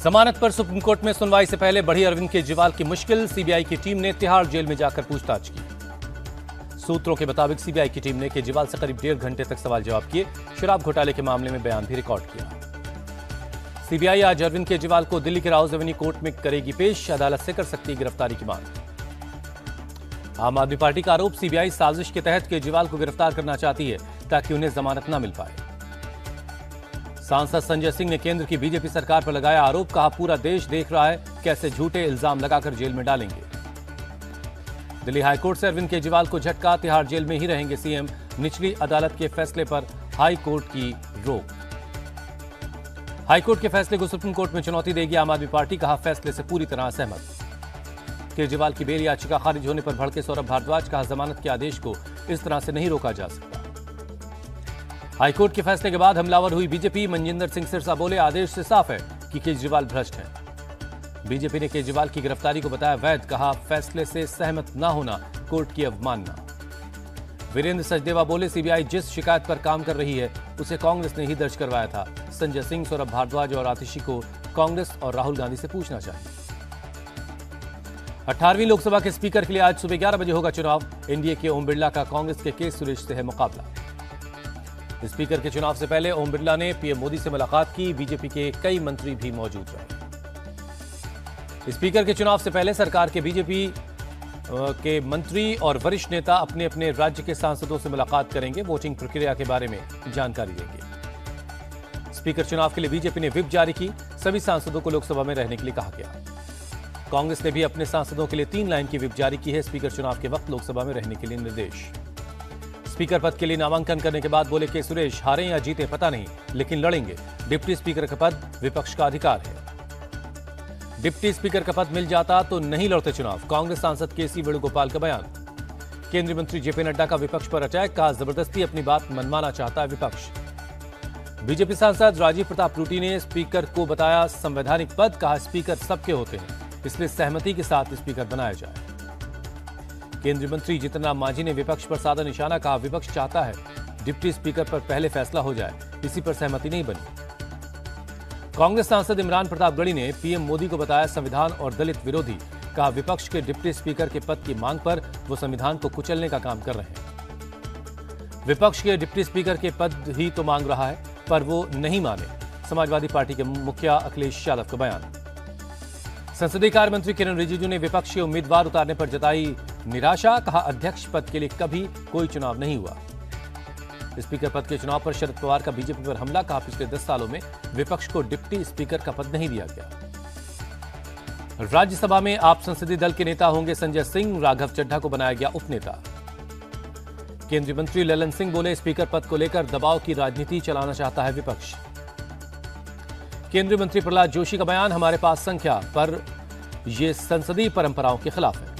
जमानत पर supreme court में सुनवाई से पहले बढ़ी अरविंद केजरीवाल की मुश्किल। सीबीआई की टीम ने तिहाड़ जेल में जाकर पूछताछ की। सूत्रों के मुताबिक सीबीआई की टीम ने केजरीवाल से करीब 1.5 घंटे तक सवाल जवाब किए। शराब घोटाले के मामले में बयान भी रिकॉर्ड किया। सीबीआई आज अरविंद केजरीवाल को दिल्ली के राउज एवेन्यू कोर्ट में करेगी पेश। अदालत से कर सकती है गिरफ्तारी की मांग। आम आदमी पार्टी का आरोप, सीबीआई साजिश के तहत केजरीवाल को गिरफ्तार करना चाहती है ताकि उन्हें जमानत न मिल पाए। सांसद संजय सिंह ने केंद्र की बीजेपी सरकार पर लगाया आरोप। कहा, पूरा देश देख रहा है कैसे झूठे इल्जाम लगाकर जेल में डालेंगे। दिल्ली हाईकोर्ट से अरविंद केजरीवाल को झटका। तिहाड़ जेल में ही रहेंगे सीएम। निचली अदालत के फैसले पर हाई कोर्ट की रोक। हाईकोर्ट के फैसले को सुप्रीम कोर्ट में चुनौती देगी आम आदमी पार्टी। कहा, फैसले से पूरी तरह सहमत। केजरीवाल की बेल याचिका खारिज होने पर भड़के सौरभ भारद्वाज। कहा, जमानत के आदेश को इस तरह से नहीं रोका जा सकता। हाईकोर्ट के फैसले के बाद हमलावर हुई बीजेपी। मनजिंदर सिंह सिरसा बोले, आदेश से साफ है कि केजरीवाल भ्रष्ट है। बीजेपी ने केजरीवाल की गिरफ्तारी को बताया वैध। कहा, फैसले से सहमत न होना कोर्ट की अवमानना। वीरेंद्र सचदेवा बोले, सीबीआई जिस शिकायत पर काम कर रही है उसे कांग्रेस ने ही दर्ज करवाया था। संजय सिंह, सौरभ भारद्वाज और आतिशी को कांग्रेस और राहुल गांधी से पूछना चाहिए। 18वीं लोकसभा के स्पीकर के लिए आज सुबह 11 बजे होगा चुनाव। एनडीए के ओम बिरला का कांग्रेस के के सुरेश से है मुकाबला। स्पीकर के चुनाव से पहले ओम बिरला ने पीएम मोदी से मुलाकात की। बीजेपी के कई मंत्री भी मौजूद रहे। स्पीकर के चुनाव से पहले सरकार के बीजेपी के मंत्री और वरिष्ठ नेता अपने अपने राज्य के सांसदों से मुलाकात करेंगे। वोटिंग प्रक्रिया के बारे में जानकारी देंगे। स्पीकर चुनाव के लिए बीजेपी ने व्हिप जारी की। सभी सांसदों को लोकसभा में रहने के लिए कहा गया। कांग्रेस ने भी अपने सांसदों के लिए 3 लाइन की व्हिप जारी की है। स्पीकर चुनाव के वक्त लोकसभा में रहने के लिए निर्देश। स्पीकर पद के लिए नामांकन करने के बाद बोले के सुरेश, हारे या जीते पता नहीं, लेकिन लड़ेंगे। डिप्टी स्पीकर का पद विपक्ष का अधिकार है। डिप्टी स्पीकर का पद मिल जाता तो नहीं लड़ते चुनाव। कांग्रेस सांसद केसी वेणुगोपाल का बयान। केंद्रीय मंत्री जेपी नड्डा का विपक्ष पर अटैक। कहा, जबरदस्ती अपनी बात मनवाना चाहता है विपक्ष। बीजेपी सांसद राजीव प्रताप रूडी ने स्पीकर को बताया संवैधानिक पद। कहा, स्पीकर सबके होते हैं, इसलिए सहमति के साथ स्पीकर बनाया जाए। केंद्रीय मंत्री जितन राम मांझी ने विपक्ष पर साधा निशाना। कहा, विपक्ष चाहता है डिप्टी स्पीकर पर पहले फैसला हो जाए, इसी पर सहमति नहीं बनी। कांग्रेस सांसद इमरान प्रताप गढ़ी ने पीएम मोदी को बताया संविधान और दलित विरोधी। कहा, विपक्ष के डिप्टी स्पीकर के पद की मांग पर वो संविधान को कुचलने का काम कर रहे हैं। विपक्ष के डिप्टी स्पीकर के पद ही तो मांग रहा है, पर वो नहीं माने। समाजवादी पार्टी के मुखिया अखिलेश यादव का बयान। संसदीय कार्य मंत्री किरण रिजिजू ने विपक्ष के उम्मीदवार उतारने पर जताई निराशा। कहा, अध्यक्ष पद के लिए कभी कोई चुनाव नहीं हुआ। स्पीकर पद के चुनाव पर शरद पवार का बीजेपी पर हमला। कहा, पिछले 10 सालों में विपक्ष को डिप्टी स्पीकर का पद नहीं दिया गया। राज्यसभा में आप संसदीय दल के नेता होंगे संजय सिंह। राघव चड्ढा को बनाया गया उपनेता। केंद्रीय मंत्री ललन सिंह बोले, स्पीकर पद को लेकर दबाव की राजनीति चलाना चाहता है विपक्ष। केंद्रीय मंत्री प्रहलाद जोशी का बयान, हमारे पास संख्या पर यह संसदीय परंपराओं के खिलाफ है।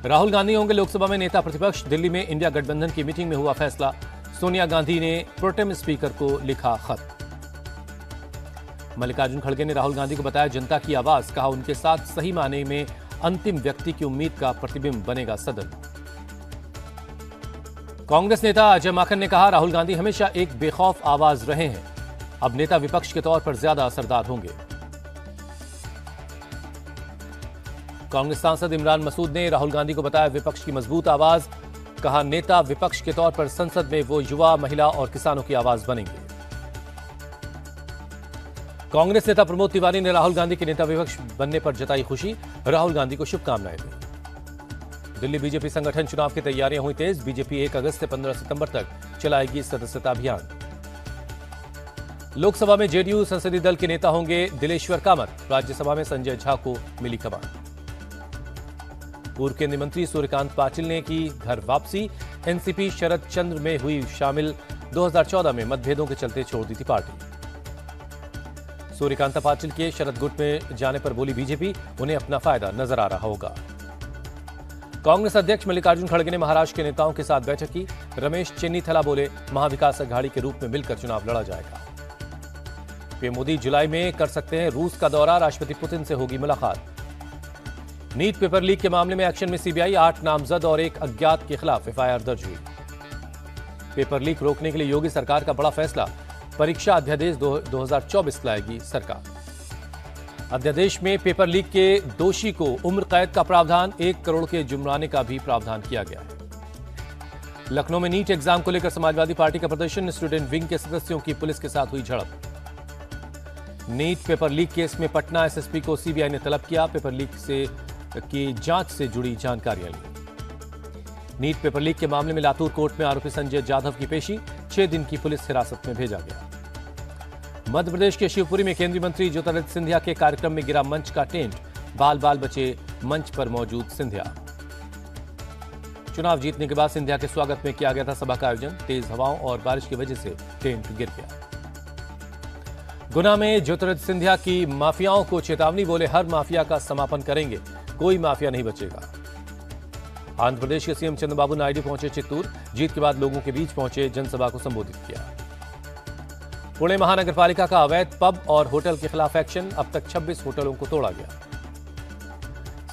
राहुल गांधी होंगे लोकसभा में नेता प्रतिपक्ष। दिल्ली में इंडिया गठबंधन की मीटिंग में हुआ फैसला। सोनिया गांधी ने प्रोटेम स्पीकर को लिखा खत। मल्लिकार्जुन खड़गे ने राहुल गांधी को बताया जनता की आवाज। कहा, उनके साथ सही मायने में अंतिम व्यक्ति की उम्मीद का प्रतिबिंब बनेगा सदन। कांग्रेस नेता अजय माकन ने कहा, राहुल गांधी हमेशा एक बेखौफ आवाज रहे हैं, अब नेता विपक्ष के तौर पर ज्यादा असरदार होंगे। कांग्रेस सांसद इमरान मसूद ने राहुल गांधी को बताया विपक्ष की मजबूत आवाज। कहा, नेता विपक्ष के तौर पर संसद में वो युवा, महिला और किसानों की आवाज बनेंगे। कांग्रेस नेता प्रमोद तिवारी ने राहुल गांधी के नेता विपक्ष बनने पर जताई खुशी। राहुल गांधी को शुभकामनाएं दी। दिल्ली बीजेपी संगठन चुनाव की तैयारियां हुई तेज। बीजेपी 1 अगस्त से 15 सितंबर तक चलाएगी सदस्यता अभियान। लोकसभा में जेडीयू संसदीय दल के नेता होंगे दिलेश्वर कामत। राज्यसभा में संजय झा को मिली कमान। पूर्व केंद्रीय मंत्री सूर्यकांत पाटिल ने की घर वापसी। एनसीपी शरद चंद्र में हुई शामिल। 2014 में मतभेदों के चलते छोड़ दी थी पार्टी। सूर्यकांत पाटिल के शरद गुट में जाने पर बोली बीजेपी, उन्हें अपना फायदा नजर आ रहा होगा। कांग्रेस अध्यक्ष मल्लिकार्जुन खड़गे ने महाराष्ट्र के नेताओं के साथ बैठक की। रमेश चेन्नीथला बोले, महाविकास अघाड़ी के रूप में मिलकर चुनाव लड़ा जाएगा। पीएम मोदी जुलाई में कर सकते हैं रूस का दौरा। राष्ट्रपति पुतिन से होगी मुलाकात। नीट पेपर लीक के मामले में एक्शन में सीबीआई। 8 नामजद और 1 अज्ञात के खिलाफ एफआईआर दर्ज हुई। पेपर लीक रोकने के लिए योगी सरकार का बड़ा फैसला। परीक्षा अध्यादेश 2024 लाएगी सरकार। अध्यादेश में पेपर लीक के दोषी को उम्र कैद का प्रावधान, 1 करोड़ के जुर्माने का भी प्रावधान किया गया है। लखनऊ में नीट एग्जाम को लेकर समाजवादी पार्टी का प्रदर्शन, स्टूडेंट विंग के सदस्यों की पुलिस के साथ हुई झड़प। नीट पेपर लीक केस में पटना एसएसपी को सीबीआई ने तलब किया, पेपर लीक की जांच से जुड़ी जानकारियां ली। नीट पेपर लीक के मामले में लातूर कोर्ट में आरोपी संजय जाधव की पेशी, 6 दिन की पुलिस हिरासत में भेजा गया। मध्य प्रदेश के शिवपुरी में केंद्रीय मंत्री ज्योतिरादित्य सिंधिया के कार्यक्रम में गिरा मंच का टेंट, बाल बाल बचे मंच पर मौजूद सिंधिया। चुनाव जीतने के बाद सिंधिया के स्वागत में किया गया था सभा का आयोजन, तेज हवाओं और बारिश की वजह से टेंट गिर गया। गुना में ज्योतिरादित्य सिंधिया की माफियाओं को चेतावनी, बोले हर माफिया का समापन करेंगे, कोई माफिया नहीं बचेगा। आंध्र प्रदेश के सीएम चंद्रबाबू नायडू पहुंचे चित्तूर, जीत के बाद लोगों के बीच पहुंचे, जनसभा को संबोधित किया। पुणे महानगर पालिका का अवैध पब और होटल के खिलाफ एक्शन, अब तक 26 होटलों को तोड़ा गया।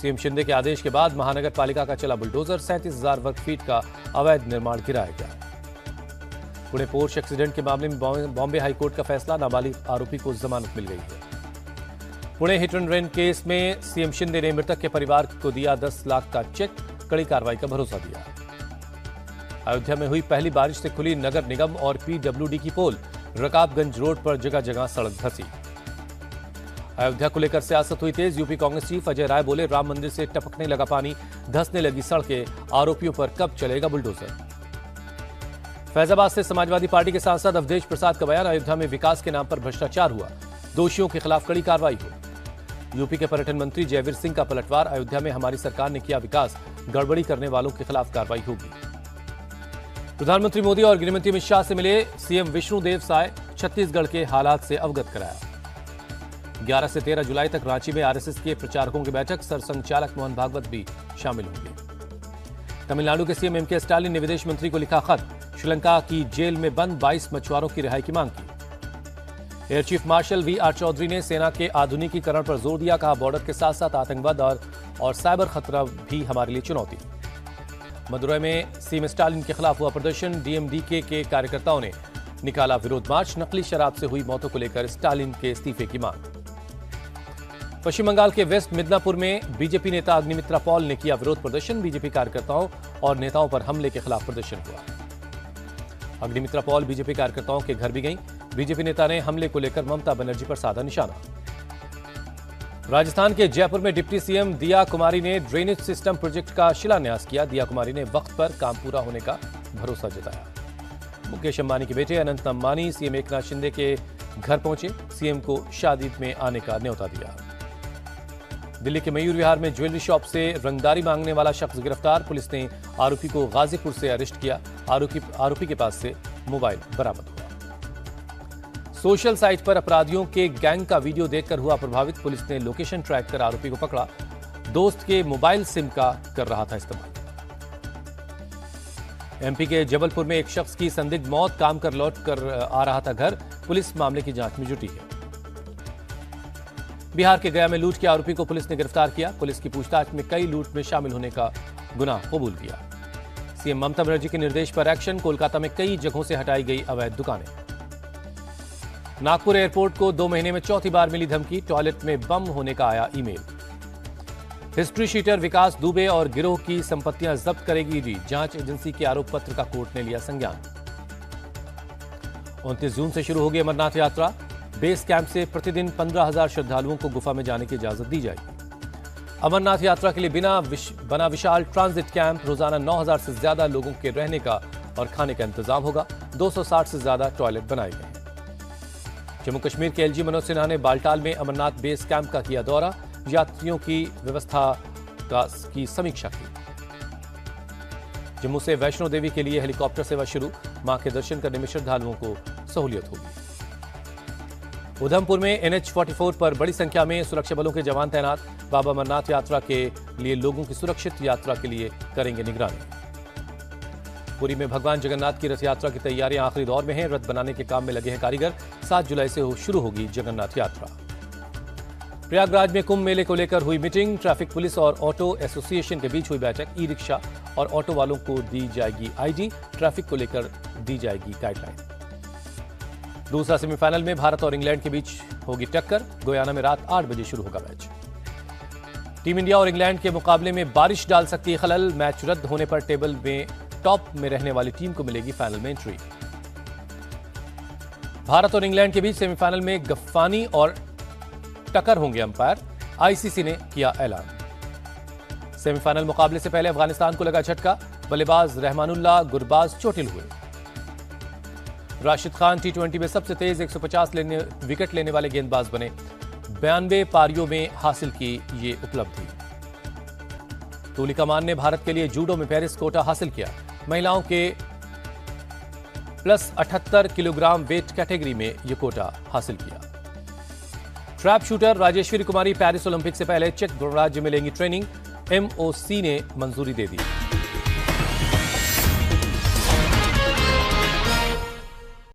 सीएम शिंदे के आदेश के बाद महानगर पालिका का चला बुलडोजर, 37,000 वर्ग फीट का अवैध निर्माण गिराया गया। पुणे पोर्श एक्सीडेंट के मामले में बॉम्बे हाईकोर्ट का फैसला, नाबालिग आरोपी को जमानत मिल गई है। Pune hit and run case में सीएम शिंदे ने मृतक के परिवार को दिया 10 लाख का चेक, कड़ी कार्रवाई का भरोसा दिया। अयोध्या में हुई पहली बारिश से खुली नगर निगम और पीडब्ल्यूडी की पोल, रकाबगंज रोड पर जगह जगह सड़क धंसी। अयोध्या को लेकर सियासत हुई तेज, यूपी कांग्रेस चीफ अजय राय बोले राम मंदिर से टपकने लगा पानी, धंसने लगी सड़कें, आरोपियों पर कब चलेगा बुलडोजर। फैजाबाद से समाजवादी पार्टी के सांसद अवधेश प्रसाद का बयान, अयोध्या में विकास के नाम पर भ्रष्टाचार हुआ, दोषियों के खिलाफ कड़ी कार्रवाई हो। यूपी के पर्यटन मंत्री जयवीर सिंह का पलटवार, अयोध्या में हमारी सरकार ने किया विकास, गड़बड़ी करने वालों के खिलाफ कार्रवाई होगी। प्रधानमंत्री मोदी और गृहमंत्री अमित शाह से मिले सीएम विष्णुदेव साय, छत्तीसगढ़ के हालात से अवगत कराया। 11 से 13 जुलाई तक रांची में आरएसएस के प्रचारकों की बैठक, सरसंघचालक मोहन भागवत भी शामिल होंगे। तमिलनाडु के सीएम एमके स्टालिन ने विदेश मंत्री को लिखा खत, श्रीलंका की जेल में बंद 22 मछुआरों की रिहाई की मांग की। Air chief marshal V R. Chaudhary ने सेना के आधुनिकीकरण पर जोर दिया, कहा बॉर्डर के साथ साथ आतंकवाद और साइबर खतरा भी हमारे लिए चुनौती। मदुरई में सीएम स्टालिन के खिलाफ हुआ प्रदर्शन, डीएमडीके के कार्यकर्ताओं ने निकाला विरोध मार्च, नकली शराब से हुई मौतों को लेकर स्टालिन के इस्तीफे की मांग। पश्चिम बंगाल के वेस्ट मिदनापुर में बीजेपी नेता अग्निमित्रा पॉल ने किया विरोध प्रदर्शन, बीजेपी कार्यकर्ताओं और नेताओं पर हमले के खिलाफ प्रदर्शन हुआ। अग्निमित्रा पॉल बीजेपी कार्यकर्ताओं के घर भी गईं, बीजेपी नेता ने हमले को लेकर ममता बनर्जी पर साधा निशाना। राजस्थान के जयपुर में डिप्टी सीएम दिया कुमारी ने ड्रेनेज सिस्टम प्रोजेक्ट का शिलान्यास किया, दिया कुमारी ने वक्त पर काम पूरा होने का भरोसा जताया। मुकेश अंबानी के बेटे अनंत अंबानी सीएम एकनाथ शिंदे के घर पहुंचे, सीएम को शादी में आने का न्योता दिया। दिल्ली के मयूर विहार में ज्वेलरी शॉप से रंगदारी मांगने वाला शख्स गिरफ्तार, पुलिस ने आरोपी को गाजीपुर से अरेस्ट किया, आरोपी के पास से मोबाइल बरामद हुआ। सोशल साइट पर अपराधियों के गैंग का वीडियो देखकर हुआ प्रभावित, पुलिस ने लोकेशन ट्रैक कर आरोपी को पकड़ा, दोस्त के मोबाइल सिम का कर रहा था इस्तेमाल। एमपी के जबलपुर में एक शख्स की संदिग्ध मौत, काम कर लौट कर आ रहा था घर, पुलिस मामले की जांच में जुटी है। बिहार के गया में लूट के आरोपी को पुलिस ने गिरफ्तार किया, पुलिस की पूछताछ में कई लूट में शामिल होने का गुनाह कबूल किया। सीएम ममता बनर्जी के निर्देश पर एक्शन, कोलकाता में कई जगहों से हटाई गई अवैध दुकानें। नागपुर एयरपोर्ट को 2 महीने में चौथी बार मिली धमकी, टॉयलेट में बम होने का आया ईमेल। हिस्ट्री शीटर विकास दुबे और गिरोह की संपत्तियां जब्त करेगी ईडी, जांच एजेंसी के आरोप पत्र का कोर्ट ने लिया संज्ञान। 29 जून से शुरू होगी अमरनाथ यात्रा, बेस कैंप से प्रतिदिन 15,000 श्रद्धालुओं को गुफा में जाने की इजाजत दी जाएगी। अमरनाथ यात्रा के लिए बना विशाल ट्रांजिट कैंप, रोजाना 9,000 से ज्यादा लोगों के रहने का और खाने का इंतजाम होगा, 260 से ज्यादा टॉयलेट बनाए गए हैं। जम्मू कश्मीर के एलजी मनोज सिन्हा ने बालटाल में अमरनाथ बेस कैंप का किया दौरा, यात्रियों की व्यवस्था की समीक्षा की। जम्मू से वैष्णो देवी के लिए हेलीकॉप्टर सेवा शुरू, मां के दर्शन करने में श्रद्धालुओं को सहूलियत होगी। उधमपुर में NH-44 पर बड़ी संख्या में सुरक्षा बलों के जवान तैनात, बाबा अमरनाथ यात्रा के लिए लोगों की सुरक्षित यात्रा के लिए करेंगे निगरानी। पुरी में भगवान जगन्नाथ की रथ यात्रा की तैयारियां आखिरी दौर में हैं, रथ बनाने के काम में लगे हैं कारीगर, 7 जुलाई से शुरू होगी जगन्नाथ यात्रा। प्रयागराज में कुंभ मेले को लेकर हुई मीटिंग, ट्रैफिक पुलिस और ऑटो एसोसिएशन के बीच हुई बैठक, ई रिक्शा और ऑटो वालों को दी जाएगी आईडी, ट्रैफिक को लेकर दी जाएगी गाइडलाइन। दूसरा सेमीफाइनल में भारत और इंग्लैंड के बीच होगी टक्कर। गुयाना में रात 8 बजे शुरू होगा मैच। टीम इंडिया और इंग्लैंड के मुकाबले में बारिश डाल सकती है खलल। मैच रद्द होने पर टेबल में टॉप में रहने वाली टीम को मिलेगी फाइनल में एंट्री। भारत और इंग्लैंड के बीच सेमीफाइनल में गफ्फानी और टकर होंगे अंपायर। आईसीसी ने किया ऐलान। सेमीफाइनल मुकाबले से पहले अफगानिस्तान को लगा झटका। बल्लेबाज रहमानुल्लाह गुरबाज चोटिल हुए। राशिद खान टी20 में सबसे तेज 150 विकेट लेने वाले गेंदबाज बने। 92 पारियों में हासिल की ये उपलब्धि। तुलिका मान ने भारत के लिए जूडो में पेरिस कोटा हासिल किया। महिलाओं के +78 किलोग्राम वेट कैटेगरी में यह कोटा हासिल किया। ट्रैप शूटर राजेश्वरी कुमारी पेरिस ओलंपिक से पहले चेक गणराज्य में लेंगी ट्रेनिंग। एमओसी ने मंजूरी दे दी।